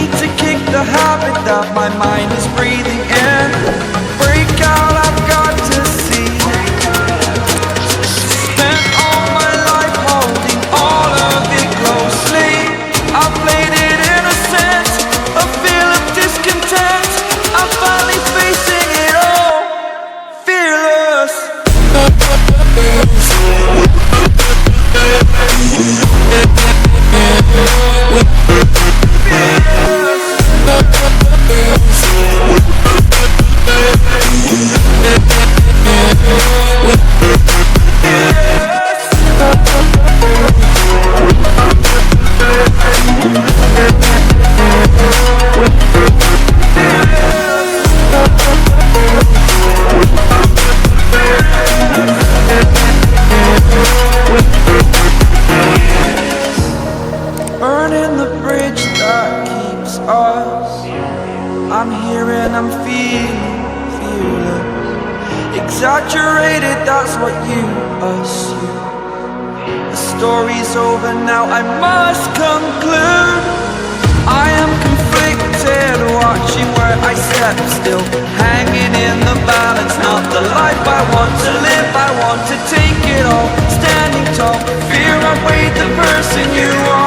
need to kick the habit that my mind is breathing in. Break out, I've got to see. Spent all my life holding all of it closely. I played it innocent, a feel of discontent. I'm finally facing it all, fearless. Burning the bridge that keeps us. I'm here and I'm feeling fearless. Exaggerated, that's what you assume. The story's over now, I must conclude. I am conflicted, watching where I step still, hanging in the balance. Not the life I want to live, I want to take it all. Standing tall, fear I weighed the person you are.